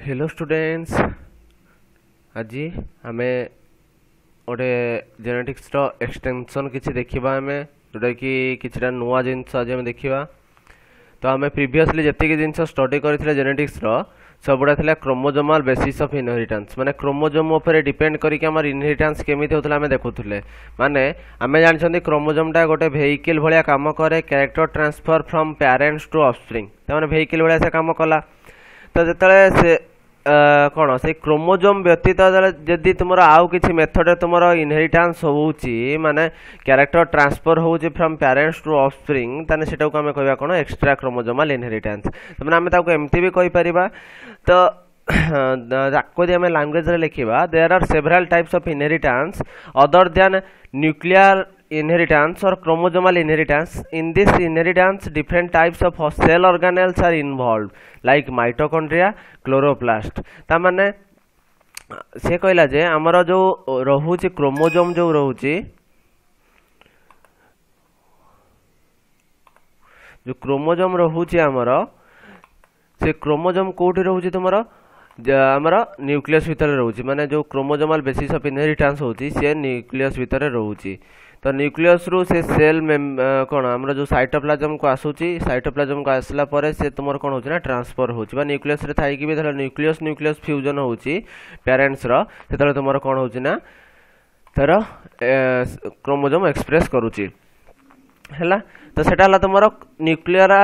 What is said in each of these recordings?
Hello students आज आम गोटे जेनेटिक्स एक्सटेंशन किसी देखा आम जोटा कि किसी नुआ जिनस आज आम देखा तो आम प्रीवियसली जी जिन स्टडी करते जेनेटिक्स सबुड़ा था क्रोमोजोमाल बेसिस ऑफ इनहेरिटेंस माने क्रोमोजोम उपर डिपेंड करके आम इनहेरिटेंस केमी होता आम देखुले माने आम जानते क्रोमोजोमटा गोटे वेहिकल भाया काम करे character transfer from parents to offspring तमाने वेहिकल भाया से काम कला तो जिते से कौन से क्रोमोजोम व्यतीत जदि तुम आउ कि मेथड तुम इनहेरिटेंस होउची माने कैरेक्टर ट्रांसफर होउची फ्रॉम पेरेंट्स टू ऑफस्प्रिंग ताने सेटा को हमें कहबा कोन एक्स्ट्रा क्रोमोजोमल इनहेरिटेंस तमने हमें ताको एमती भी कहि परिबा तो ताको जे हमें लैंग्वेज रे लिखिबा there are several types of inheritance other than nuclear inheritance or chromosomal inheritance. In this inheritance different types of cell organelles are involved like mitochondria, chloroplast. ता माने से कहला जे हमर जो रहुची क्रोमोजोम जो रहुची जो क्रोमोजोम रहुची हमर से क्रोमोजोम कोठी रहुची तुमरो आमर न्यूक्लियस भितर रोचे माने जो क्रोमोजोमाल बेसिस ऑफ इनहेरिटेंस होची से न्यूक्लियस भितर रोचे तो न्यूक्लियस रु से सेल कौन आमर जो साइटोप्लाज्म को आसूची साइटोप्लाज्म को आसला परे से तुमर कौन होची ना ट्रांसफर होची बा न्यूक्लियस रे थाई कि भी धर न्यूक्लियस न्यूक्लियस फ्यूजन होची पेरेंट्स रो सेतले तुमर कौन होची ना तर क्रोमोजोम एक्सप्रेस करूची हैला तो सेटा हला तुमर न्यूक्लियर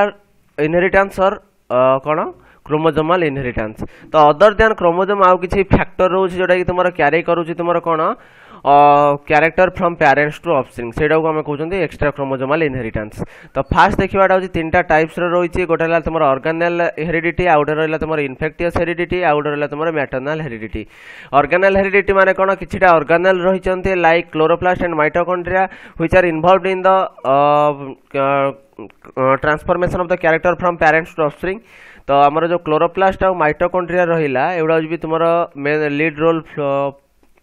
इनहेरिटेंस और कौन क्रोमोजोमाल इनहेरिटेंस तो अदर देन क्रोमोजोम आउ किछि फैक्टर रोज जोटा कि तुमर क्यारी करूछि तुमर कोन character from parents to offspring सेटा को हम कहउछन्ती एक्स्ट्रा क्रोमोजोमाल इनहेरिटेंस तो फास्ट देखिबाटा होछि तीनटा टाइप्स रो रहिछि गोटा हला तुमर ऑर्गेनल हेरिडिटी आउटर रहला तुमर इन्फेक्टियस हेरिडिटी आउटर रहला तुमर मैटरनल हेरिडिटी ऑर्गेनल हेरिडिटी माने कोन किछिटा ऑर्गेनल रहिचन्ती like chloroplast and mitochondria which are involved in the transformation of the character from parents to offspring तो आमर जो क्लोरोप्लास्ट और माइटोकॉन्ड्रिया रहिला एवडा भी तुमर मेन लीड रोल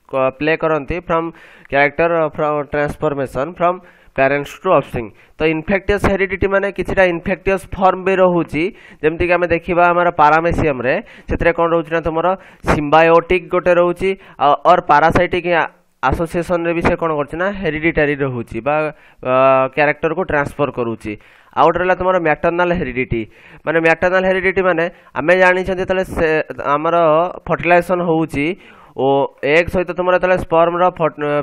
प्ले करंती from character from transformation from parents to offspring तो इन्फेक्टियस हेरिडिटी माने किछिटा इन्फेक्टियस फॉर्म भी रहुची जेमति कि हमें देखिबा हमर पैरामेसियम रे सेतरे कोन रहउची ना तुमर सिम्बायोटिक गोटे रहउची और पैरासाइटिक एसोसिएशन रे भी से कोन करछि ना हेरिडिटरी रहउची बा कैरेक्टर को ट्रांसफर करूची आउट रहला तुमर मैटरनल हेरिडिटी माने मैटरनल हेरिडिटी माने आमे जानि छथि तले हमर फर्टिलाइजेशन होउची ओ एग सहित तुमर तले स्पर्म रो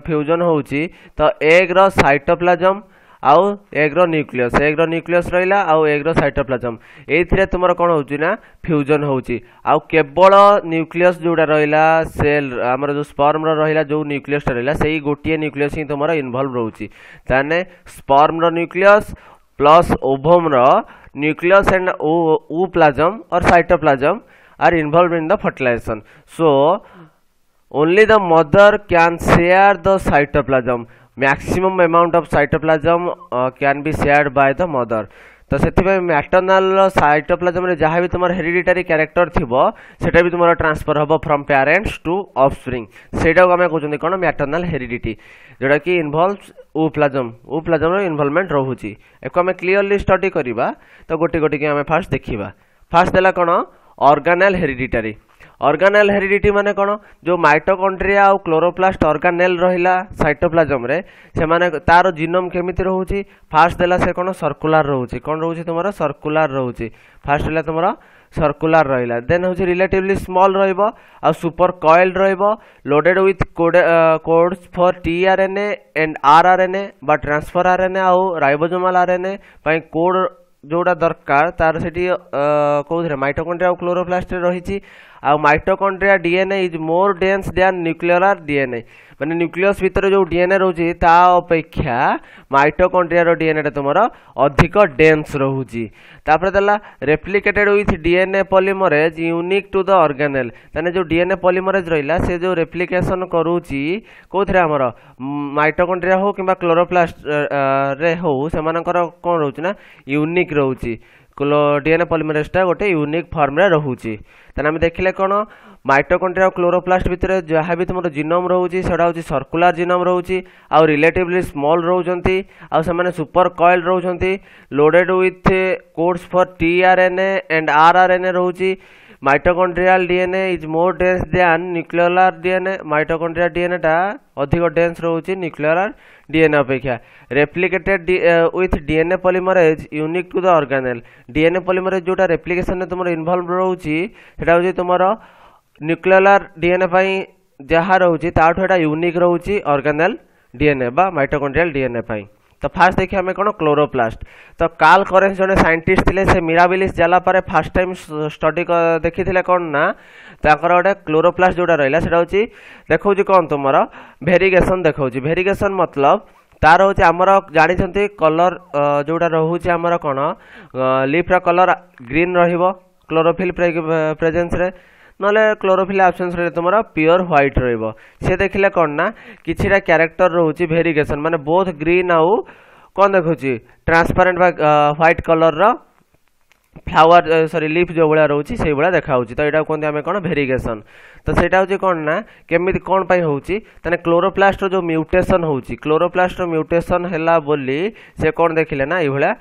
फ्यूजन होउची तो एग रो साइटोप्लाज्म आउ एग रो न्यूक्लियस रहिला आउ एग रो साइटोप्लाज्म एथिरे तुमर कोन होउची ना फ्यूजन होउची आउ केवल न्यूक्लियस जोडा रहिला सेल हमर जो स्पर्म रो रहिला जो न्यूक्लियस रहिला सेही गोटिए न्यूक्लियस ही तुमर इन्वॉल्व रहउची ताने स्पर्म रो न्यूक्लियस प्लस ओवम रो न्यूक्लियस एंड ओप्लाज्म और cytoplasm are involved in the fertilisation so only the mother can share the cytoplasm maximum amount of cytoplasm can be shared by the mother तो से maternal cytoplasm रे जहाँ भी तुम hereditary character थिबो सेटा भी तुम ट्रांसफर हम फ्रॉम पेरेंट्स टू ऑफस्प्रिंग सेटा को आम कहते कौन मैटरनल हेरिडिटी जोटा कि इनवॉल्व्स ओप्लाज्म इनवॉल्वमेंट रहुची एको आम क्लियरली स्टडी करबा तो गोटे गोटे के आम फास्ट देखिबा फास्ट देला कौन ऑर्गेनल हेरिडिटी माने कौन जो माइटोकॉन्ड्रिया और क्लोरोप्लास्ट ऑर्गेनेल रहिला साइटोप्लाज्म रे से माने तार जीनोम केमिति रहउची फास्ट देला से कौन सर्कुलर रहउची कौन रहउची तुमरा सर्कुलर रहउची फास्ट देला तुमरा सर्कुलर रहिला देन होची रिलेटिवली स्मॉल रहइबो आ सुपर कॉइल्ड रहइबो loaded with codes for tRNA and rRNA बा ट्रांसफर आरएनए आ राइबोसोमल आरएनए पई कोड जोड़ा दरकार तार सेठी कोथरे माइटोकॉन्ड्रिया और क्लोरोप्लास्ट रहिची आ mitochondria DNA is more dense than nuclear DNA माने न्यूक्लियस भीतर जो डीएनए रहउची ता अपेक्षा माइटोकॉन्ड्रिया रो डीएनए तुमरो अधिक डेंस रहउची तापर दला replicated with DNA polymerase unique to the organelle ताने जो डीएनए पॉलीमरेज रहिला से जो रेप्लिकेशन करूची कोथरे हमरो माइटोकॉन्ड्रिया हो किबा क्लोरोप्लास्ट रे हो से मानकर कोन रहउची ना यूनिक रहउची डीएनए पॉलीमरेजटा गोटे यूनिक फॉर्म रे रहउची ताने हम देखिले कोन माइटोकॉन्ड्रिया और क्लोरोप्लास्ट भितर जहाँ भी तुम जीनोम रोचे से सर्कुलर जीनोम रोचे आउ रिलेटिवली स्मॉल रोचंती आउ से सुपर कॉइल रोचंती loaded with codes for tRNA and rRNA रोची mitochondrial DNA is more dense than nuclear DNA mitochondrial DNA टा अधिक डेंस रोचे न्यूक्लियर डीएनए अपेक्षा replicated with DNA polymerase unique to the organelle DNA polymerase जोटा replication में तुम involve रोचे सेटा होची तुमर न्यूक्लियर डीएनए पई जहाँ रोचे ताठू एटा यूनिक रोचे ऑर्गेनेल डीएनए बा माइटोकॉन्ड्रियल डीएनए पई तो फास्ट देखिए आम कौन क्लोरोप्लास्ट तो कार्ल करेंस जड़े साइंटिस्ट थे से मिराबिलिस जाला पर फास्ट टाइम स्टडी देखी कौन ना गोटे क्लोरोप्लास्ट जोटा रहा है देखा कौन तुम भेरिगेसन देखा भेरिगेसन मतलब तार हूँ आमर जानी कलर जोटा रोचे आमर कौन लीफ्र कलर ग्रीन क्लोरोफिल प्रेजेंस रे नले क्लोरोफिल एब्सेंस रे तुम प्योर व्हाइट रहिबो से देखिले कौन ना किछिटा कैरेक्टर रोची भेरिगेशन माने बोथ ग्रीन आउ कौन देखुची ट्रांसपेरेंट बा व्हाइट कलर रो फ्लावर सॉरी लीफ जो भाया रोची से भाया देखा तो यहाँ कहते आम कौन भेरिगेशन तो सेटा हूँ कौन ना केमिति कौन पाई होची तने क्लोरोप्लास्ट रो जो म्यूटेशन होची क्लोरोप्लास्ट रो म्यूटेशन हैला बोली से कौन देखिले ना ये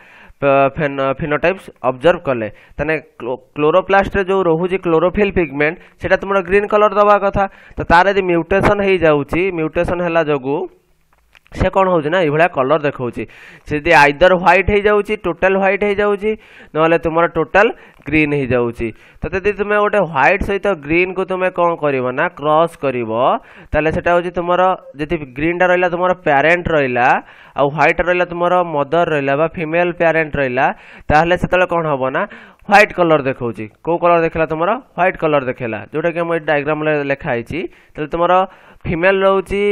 फिनोटाइप्स ऑब्जर्व कले तने क्लोरोप्लास्ट जो रोहुची क्लोरोफिल पिगमेंट सेटा तुम ग्रीन कलर दबा कथा तो तार यदि म्यूटेशन हो जाउची म्यूटेशन हैला जगू से कौन हो ना ये कलर देखा से आइदर व्हाइट हो जाउची टोटल व्हाइट हो जाउची नले तुम टोटल ग्रीन हो जाउची तो यदि तुम गोटे व्हाइट सहित ग्रीन को तुम कौन कर ना क्रॉस कर तुम जी ग्रीन टा रहा तुम पेरेंट रहा आ व्हाइट रहा तुम मदर रहा फीमेल पेरेंट रहा ताहले से कौन हम ना व्हाइट कलर देखा कौ कलर देखला तुम व्हाइट कलर देखला जोटा कि डायग्राम लिखाई तुम फीमेल रोची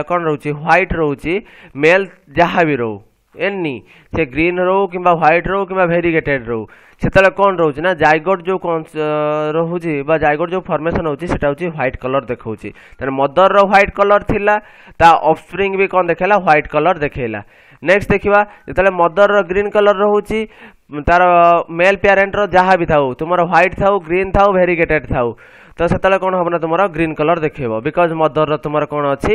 कौन रोची व्हाइट रोची मेल जहाँ भी रो एनी से ग्रीन रो कि व्हाइट रो कि भेरिगेटेड रो से कौन रोचे ना जाइगोट जो कौन रोचे जाइगोट जो फॉर्मेशन होची सेटा होची व्हाइट कलर देखौची तने मदर रो व्हाइट कलर थिला ता ऑफस्प्रिंग भी कौन देखेला व्हाइट कलर देखेला नेक्स्ट देखिबा जतले मदर रो ग्रीन कलर रोची तार मेल पेरेंट रो जहाँ भी थाउ तुमर व्हाइट थाउ ग्रीन थाउ भेरिगेटेड थाउ तो से कौन हम ना तुम ग्रीन कलर देखेब बिकज मदर तुम कौन अच्छी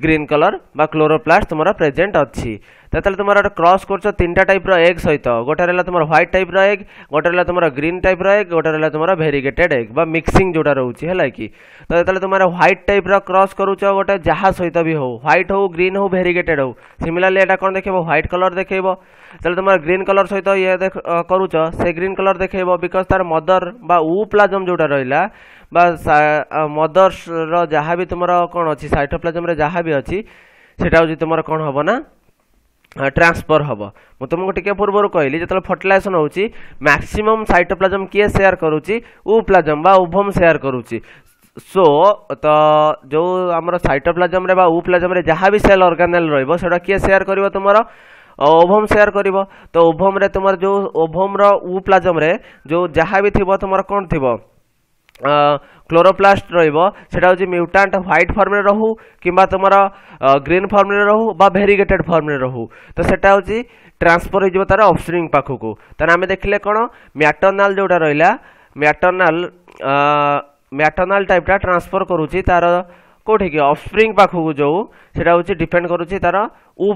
ग्रीन कलर बा क्लोरोप्लास्ट तुम प्रेजेंट अच्छी तो तुम क्रॉस कर तीन टाइप एग सहित गोटे रहा तुम व्हाइट टाइप एग गोटे रहा तुम ग्रीन टाइप एग गोटे रहा तुम भेरिगेटेड एग बा मिक्सिंग जोटा रोचे है कि तो जो तुम व्हाइट टाइप क्रॉस करुच गोटे जहाँ सहित भी हो व्हाइट हो ग्रीन हो भेरिगेटेड हो सिमिलरली एटा कौन देखेब व्हाइट कलर देखेब तो तुम ग्रीन कलर सहित ये करुच से ग्रीन कलर देखेब बिकज तार मदर बा प्लाजम जोटा रहा मदर्स रो जहाँ भी तुम कौन अच्छी साइटोप्लाज्म रे जहाँ भी अच्छी सेटा हूँ तुम कौन हम ना ट्रांसफर हम मुझे तुमको टिके पूर्व कहली जो फर्टिलाइजेशन होची मैक्सिमम साइटोप्लाज्म किए शेयर करुच्ची प्लाज्म बा ओवम शेयर करुच्ची सो तो जो आम साइटोप्लाज्म रे बा प्लाज्म रे जहाँ भी सेल ऑर्गेनेल रहिबो सेटा किए शेयर करिवो तुमरो ओवम शेयर करिवो तो ओवम रे तुमर जो ओवम रो प्लाज्म रे जो जहाँ भी थिबो तुमर कौन थिबो क्लोरोप्लास्ट रहा हूँ म्यूटांट व्हाइट फॉर्म रे रहू कि तुम ग्रीन फॉर्म रे रहू बा भेरिगेटेड फॉर्म रे रहू तो सेटा हूँ ट्रांसफर हो तार ऑफस्प्रिंग पाखक ताने आम देखिले कौन मैटर्नाल जोटा रहा मैटर्नाल टाइपटा ट्रांसफर करुच्ची तार कौटी कि ऑफस्प्रिंग पाखक जो सेटा हूँ डिपेंड करुच्ची तार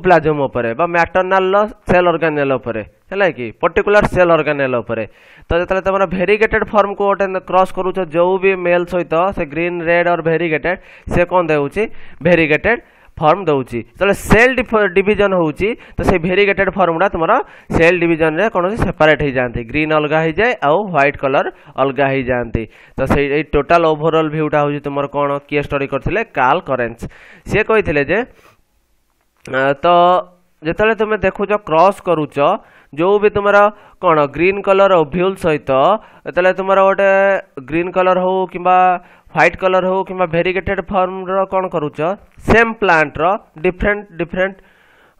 प्लाज्म उपरे बा मैटर्नाल सेल ऑर्गेनेल उपरे है कि पर्टिकुलर सेल ऑर्गेनेल उपरे तो जो तुम भेरिगेटेड फॉर्म को गोटे क्रॉस करुच जो भी मेल सहित से ग्रीन रेड और भेरिगेटेड से कौन देउची भेरिगेटेड फॉर्म दउची तो सेल डिवीजन होउची तो से भेरिगेटेड फॉर्म गुड़ा तुम सेल डिवीजन रे कौन सेपरेट हो जाती ग्रीन अलग हो जाए आउ व्हाइट कलर अलग हो जाती तो से टोटाल ओवरऑल व्यूटा हूँ तुम कौन किए स्टडी करथिले कार्ल करेंस से कहिथिले जे तो जिते तुम देखुच क्रॉस करुच जो भी तुम कौन ग्रीन कलर ओव्यूल सहित जो तुम गोटे ग्रीन कलर हो कि व्हाइट कलर हो कि भेरिगेटेड फॉर्म कौन करुच सेम प्लांट रो डिफरेंट डिफरेंट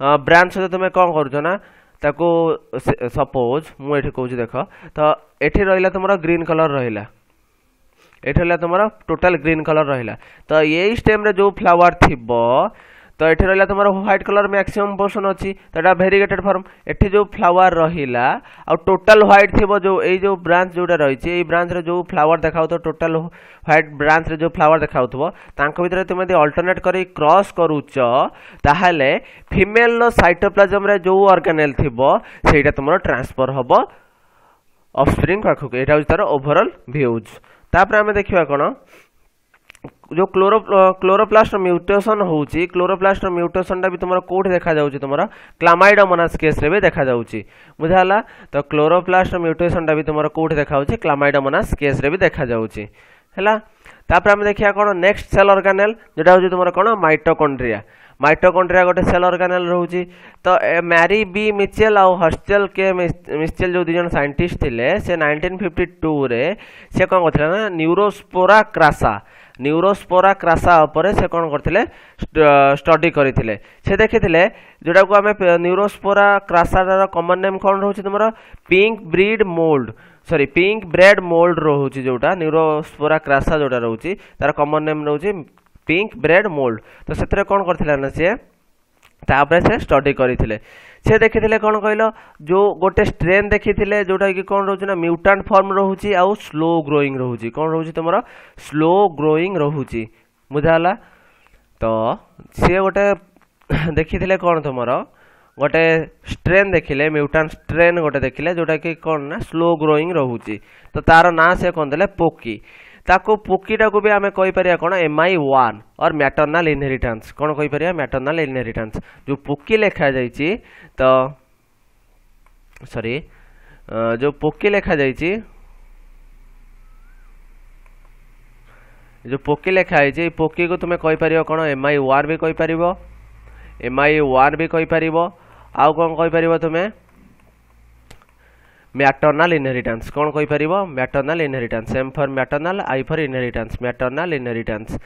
ब्रांच सहित तुम कौन करुच ना ताको सपोज मुझे कहूँ देख तो ये रहा तुम ग्रीन कलर रहा ये तुम टोटाल ग्रीन कलर रहा तो ये स्टेम रे जो फ्लावर थी तो ये रहा तुम व्हाइट कलर मैक्सिमम पोर्शन अच्छी तो यहाँ भेरिगेटेड फॉर्म एठी जो फ्लावर रहा आ टोटाल व्हाइट थी जो ब्रांच जोटा रही ब्रांच रे जो फ्लावर देखा तो टोटाल व्हाइट ब्रांच रे जो फ्लावर देखा भर तुम यदि अल्टरनेट कर क्रॉस करुच ताहले फीमेल साइटोप्लाज्म रे जो ऑर्गेनेल थी सेटा तुम ट्रांसफर हम ऑफस्प्रिंग पाखक एटा होची तार ओवरऑल व्यूज तापर आमे देखिबा कोन जो क्लोरोप्लास्ट म्यूटेशन होची क्लोरोप्लास्ट म्यूटेशन टा भी तुमरा कोठी देखा जाउची तुमरा क्लामाइडोमोनास केस रे भी देखा जाउची बुझाला तो क्लोरोप्लास्ट म्यूटेशन टा भी तुमरा कोठी देखा जाउची क्लामाइडोमोनास केस रे भी देखा जाउची हैला तापर हम देखिया कोन नेक्स्ट सेल ऑर्गेनेल जेटा होची तुमरा कोन माइटोकॉन्ड्रिया माइटोकॉन्ड्रिया गोटे सेल ऑर्गेनेल रहउची तो मैरी बी मिचेल और हर्स्टेल के मिचेल जो दुजन साइंटिस्ट थिले से 1952 रे से कोन करथिले ना न्यूरोस्पोरा क्रासा उपरे से कोन करथिले स्टडी करथिले से देखिथिले जोटा को हमें न्यूरोस्पोरा क्रासा रा कॉमन नेम कोन रहउची तुमरा पिंक ब्रेड मोल्ड रहउची जोटा न्यूरोस्पोरा क्रासा जोटा रहउची तार कॉमन नेम रहउची पिंक ब्रेड मोल्ड तो से कौन करथिला ना से तापर से स्टडी करथिले से देखिथिले कोन कहलो जो गोटे स्ट्रेन देखिथिले जोटा कि कोन रहउची ना म्यूटेंट फॉर्म रहउची आ स्लो ग्रोइंग रहउची कोन रहउची तमरा स्लो ग्रोइंग रहउची बुझाला तो से गोटे देखिथिले कोन तमरा गोटे स्ट्रेन देखिले म्यूटेंट स्ट्रेन गोटे देखिले जोटा कि कोन ना स्लो ग्रोइंग रहउची तो तार ना से कोन देले पोकी ताको पोकीटा को भी आमे कहि परिया कोन MI1 और मैटरनल इनहेरिटेंस कोन कहि परिया मैटरनल इनहेरिटेंस जो पोकी लिखा जाईची तो सॉरी जो पोकी लिखा जाईची जो पोकी लिखा जाईची पोकी को तुमे कहि परियो कोन MI1 भी कहि परिबो MI1 भी कहि परिबो आउ कोन कहि परिबो तुमे मैटरनल इनहेरिटेंस कौन कहि परिबो maternal inheritance M for maternal I for inheritance maternal inheritance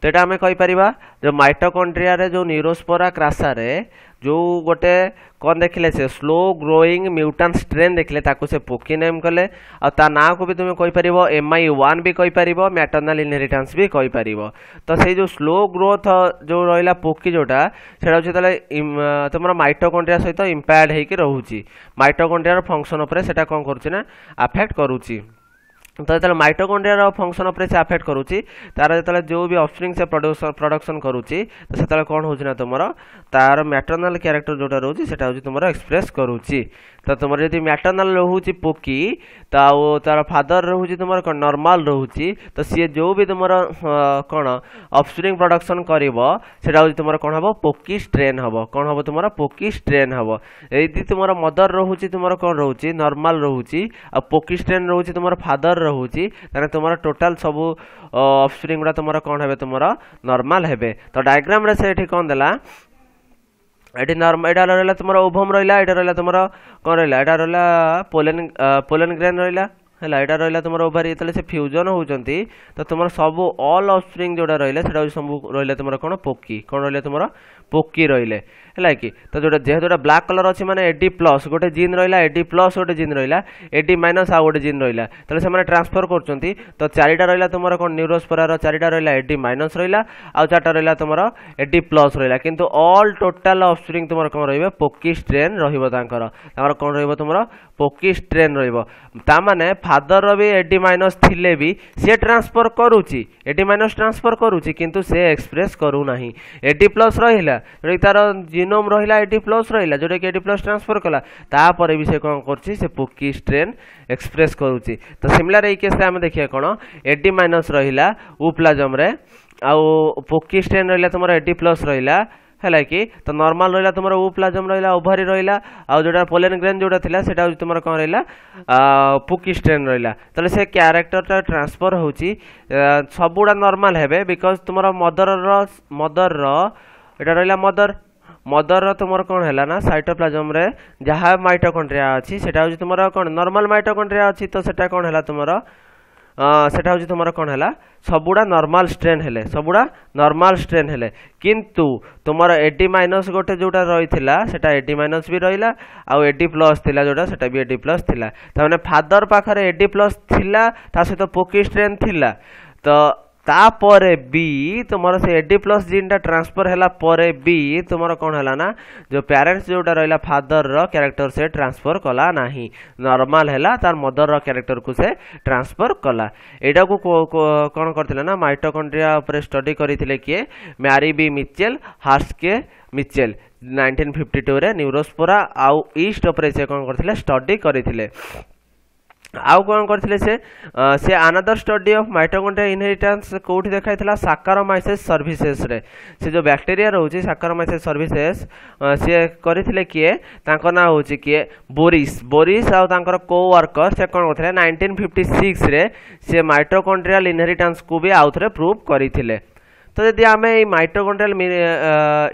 तो एटा हमें कहि परिबा जो माइटोकॉन्ड्रिया रे जो न्यूरोस्पोरा क्रासा रे जो गोटे कौन देखिले से स्लो ग्रोइंग म्यूटेंट स्ट्रेन देखिले ताको से पोकी नेम कले आ ता ना को भी तुमे कहि परिबो MI1 भी कहि परिबो मैटरनल इनहेरिटेंस भी कहि परिबो तो से जो स्लो ग्रोथ जो रहिला पोकी जोटा सेडा होछि तले तमरा माइटोकॉन्ड्रिया सहित इंपैक्ट हेकि रहउछि माइटोकॉन्ड्रिया रो फंक्शन ऊपर सेटा कोन करूछि ना अफेक्ट करूछि तो जो माइटोकॉन्ड्रिया रो फंक्शन ऊपर से अफेक्ट करूछि तार जो जो भी ऑफस्प्रिंग से प्रोडक्शन करूछि तो सेता कोन होछि ना तुमरो तार मैटरनल कैरेक्टर जोटा रहउछि सेटा होछि तुमरो एक्सप्रेस करूछि तो तुम यदि मैटरनल रहउछि पोकी तो तार फादर रहउछि तुमरो नॉर्मल रहउछि तो सी जो भी तुमरो कोन ऑफस्प्रिंग प्रोडक्शन करिवो सेटा होछि तुमरो कोन हबो पोकी स्ट्रेन हबो कोन हबो तुमरो पोकी स्ट्रेन हबो यदि तुमरो मदर रहउछि तुमरो कोन रहउछि नॉर्मल रहउछि आ पोकी स्ट्रेन रहउछि तुमरो फादर रहउछि ताने तुमरो टोटल सब ऑफस्प्रिंग गुडा तुमरो कोन हेबे तुमरो नॉर्मल हेबे तो डायग्राम रे से एठी कोन देला एटी नॉर्मल एटा रहला तुमरो ओवम रहला एटा रहला तुमरो कोन रहला एटा रहला पोलन ग्रेन रहला हैला एटा रहला तुमरो ओभारी एतले से फ्यूजन होउचंती तो तुमरो सब ऑल ऑफस्प्रिंग जोडा रहले सेटा सब रहले तुमरो कोन पोकी कोन रहले तुमरो पोकी रहले हैला कि तो जोडा जेहेतुटा ब्लैक कलर अछि माने एडी प्लस गोटे जीन रहला एडी प्लस गोटे जीन रहला एडी माइनस आ गोटे जीन रहला तले से माने ट्रांसफर करचंती तो चारिटा रहला तुमरो कोन न्यूरोस्पोरा रो चारिटा रहला एडी माइनस रहला आ चारटा रहला तुमरो एडी प्लस रहला किंतु ऑल टोटल ऑफस्प्रिंग तुमरो कोन रहइबे पोकी स्ट्रेन रहिबो तांकर कोन रहइबो तुमरो पोकी स्ट्रेन रहिबो ता माने फादर रो भी एडी माइनस थिले भी से ट्रांसफर करूची एडी माइनस ट्रांसफर करूची किंतु से एक्सप्रेस करू नाही एडी प्लस रहिला जोडे तार जीनोम रहिला एडी प्लस रहिला जोडे के एडी प्लस ट्रांसफर कला ता परे भी से कोन करची से पोकी स्ट्रेन एक्सप्रेस करूची तो सिमिलर ए केस रे हम देखिया कोन एडी माइनस रहिला उप्लाजम रे आ पोकी स्ट्रेन रहिला तुमरो एडी प्लस रहिला हैला कि तो नॉर्मल रहिला तुमरो उप्लाजम रहिला ओभारी रहिला आ जोडा पोलन ग्रेन जोडा थिला सेटा तुमरो कोन रहिला पोकी स्ट्रेन रहिला तले से कैरेक्टर ता ट्रांसफर होची सबुडा नॉर्मल हेबे बिकॉज़ तुमरो मदर रो एटा रहिला मदर तुमरो कोन हैला ना साइटोप्लाज्म रे जहा माइटोकॉन्ड्रिया अछि सेटा होची तुमरो कोन नॉर्मल माइटोकॉन्ड्रिया अछि तो सेटा कोन हैला तुमरो सेटा होची तुमरो कोन हैला सबुडा नॉर्मल स्ट्रेन हेले किंतु तुमरो एडी माइनस गोटे जोटा रहिथिला सेटा एडी माइनस भी रहिला आ एडी प्लस थिला जोटा सेटा भी एडी प्लस थिला त माने फादर पाखरे एडी प्लस थिला ता सहित पोकी स्ट्रेन थिला तो तापरे बी तुमरो से एडी प्लस जीन टा ट्रांसफर हैला परे बी तुमरो कोन हैला ना जो पेरेंट्स जोटा रहिला फादर रो कैरेक्टर से ट्रांसफर कला नाही नॉर्मल हैला तार मदर रो कैरेक्टर को से ट्रांसफर कला एडा को कोन करथिले ना माइटोकॉन्ड्रिया ऊपर स्टडी करिथिले के मैरी बी मिचेल हार्स के मिचेल 1952 रे न्यूरोस्पोरा आउ ईस्ट ऊपर से कोन करथिले स्टडी करिथिले आउ कौन करथिले से another study of mitochondria inheritance कोठी देखाइथिला साकारोमाइसिस सर्विसेस रे से जो बैक्टीरिया रहउची साकारोमाइसिस सर्विसेस से करथिले किए तांको ना होची किए बोरिस आ तांकर कोवर्कर से कोन करथिले 1956 रे से माइटोकॉन्ड्रियल इनहेरिटेंस को भी आउथरे प्रूव करिथिले। तो यदि आम ये माइटोकॉन्ड्रियल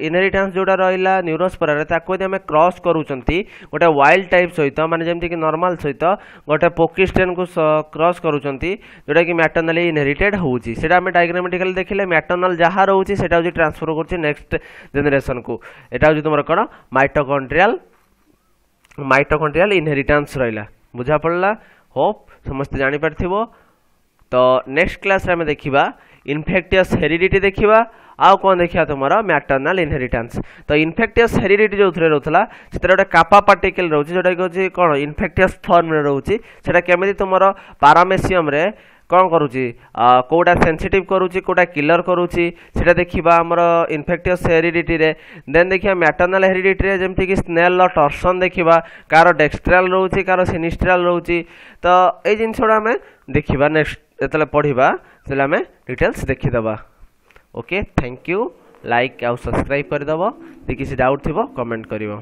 इनहेरिटेंस जोड़ा रहा न्यूरोस्पोरा ताको यदि आम क्रॉस करूचंती गोटे वाइल्ड टाइप सहित माने जेमति कि नॉर्मल सहित गोटे पोकिस्टेन को क्रॉस करूचंती जोटा कि मैटरनली इनहेरिटेड होउची सेटा आम डायग्रामेटिकली देखिले मैटरनल जहाँ रोची सेटा होची ट्रांसफर करछि नेक्स्ट जनरेशन को एटा होची तुमर कोन माइटोकॉन्ड्रियल इनहेरिटेंस रहिला बुझा पड़ला होप समस्त जानि पारथिबो। तो नेक्स्ट क्लास रे आम देखिबा इनफेक्टियस हेरिडिटी देखिबा आउ कौन देखिया तुमरा मैटरनल इनहेरिटेंस। तो इनफेक्टियस हेरिडिटी जो थरे रहउतला सेतरा गोटे कापा पार्टिकल रहउची जोटा कि होची कोन इनफेक्टियस फॉर्म रे रहउची सेटा केमिति तुमरा पारामेसियम रे कौन करूची कोडा सेंसिटिव करूची कोडा किलर करूची सेटा देखिबा हमर इनफेक्टियस हेरिडिटी रे। देन देखिया मैटरनल हेरिडिटी रे जेमति कि स्नेल लो टॉर्सन देखिबा कार डेक्स्ट्रल रहउची कार सिनिस्ट्रल रहउची। तो ए जिंसोडा हमें देखिबा नेक्स्ट एतले पढिबा सेला हमें डिटेल्स देखि दबा। ओके थैंक यू लाइक आउ सब्सक्राइब कर दबो। किसी डाउट थिबो कमेंट करिवो।